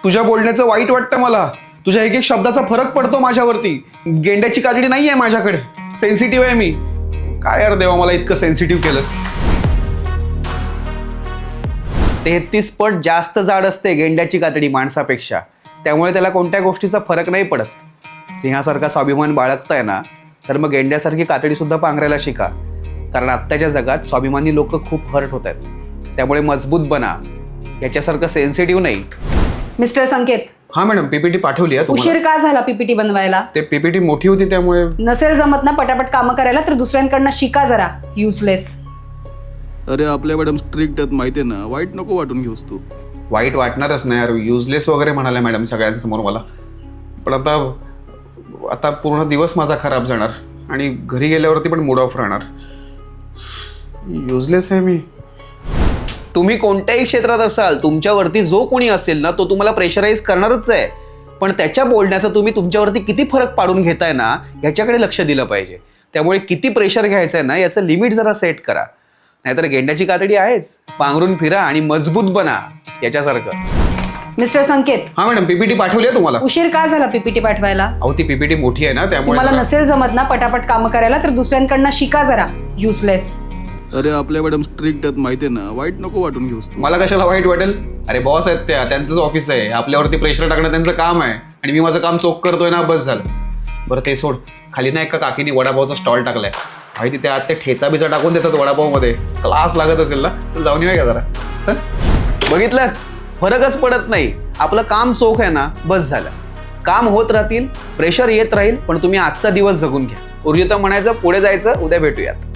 तुझ्या बोलण्याचं वाईट वाटतं मला. तुझ्या एक एक शब्दाचा फरक पडतो माझ्यावरती. गेंड्याची काजळी नाहीये माझ्याकडे, सेन्सिटिव्ह आहे मी. काय यार देवा, मला इतकं सेन्सिटिव्ह केलंस. 33 पट जास्त जाड असते गेंड्याची कातडी माणसापेक्षा. त्यामुळे त्याला कोणत्या गोष्टीचा फरक नाही पडत. सिंहासारखा स्वाभिमान बाळगताय ना, तर मग गेंड्यासारखी कातडी सुद्धा पांघरायला शिका. कारण आत्ताच्या जगात स्वाभिमानी लोक खूप हर्ट होत आहेत. त्यामुळे मजबूत बना, याच्यासारखं सेन्सिटिव्ह नाही. मिस्टर संकेत. हा मॅडम, पीपीटी पाठवली आहे तुम्हाला. उशीर का झाला पीपीटी बनवायला? ते पीपीटी मोठी होती त्यामुळे. नसेल जमत ना पटापट कामं करायला तर दुसऱ्यांकडनं शिका जरा. युजलेस. अरे आपल्या मॅडम स्ट्रिक्ट आहेत माहिती आहे ना, वाईट नको वाटून घेऊस तू. वाईट वाटणारच नाही यार, युजलेस वगैरे म्हणाले मॅडम सगळ्यांसमोर मला. पण आता पूर्ण दिवस माझा खराब जाणार आणि घरी गेल्यावरती पण मूड ऑफ राहणार. युजलेस आहे मी. तुम्ही कोणत्याही क्षेत्रात असाल, तुमच्यावरती जो कोणी असेल ना, तो तुम्हाला प्रेशराईज करणारच आहे. पण त्याच्या बोलण्याचा तुम्ही तुमच्यावरती किती फरक पाडून घेताय ना, याच्याकडे लक्ष दिलं पाहिजे. त्यामुळे किती प्रेशर घ्यायचं आहे ना, याचं लिमिट जरा सेट करा. नाहीतर गेंड्याची कातडी आहेच, पांघरून फिरा आणि मजबूत बना याच्यासारखं. मिस्टर संकेत. हा मॅडम, पीपीटी पाठवली आहे तुम्हाला. उशीर का झाला पीपीटी पाठवायला? अहो ती पीपीटी मोठी आहे ना, त्यामुळे. तुम्हाला नसेल जमत ना पटापट कामं करायला तर दुसऱ्यांकडनं शिका जरा. युजलेस. अरे आपल्या मॅडम स्ट्रिक्ट आहेत माहिती आहे ना, वाईट नको वाटून घेऊस तू. मला कशाला वाईट वाटेल? अरे बॉस आहेत त्या, त्यांचंच ऑफिस आहे. आपल्यावरती प्रेशर टाकणं त्यांचं काम आहे आणि मी माझं काम चोख करतोय ना, बस झालं. बरं ते सोड. खाली ना एका काकीने वडापावचा स्टॉल टाकलाय. भाई तिथे आत ते ठेचा बिचा टाकून देतात वडापावमध्ये. क्लास लागत असेल ना. चल जाऊन येऊया का जरा. चल. बघितलं, फरकच पडत नाही. आपलं काम चोख आहे ना, बस झालं. काम होत राहतील, प्रेशर येत राहील, पण तुम्ही आजचा दिवस जगून घ्या. उर्जित म्हणायचं पुढे जायचं, उद्या भेटूयात.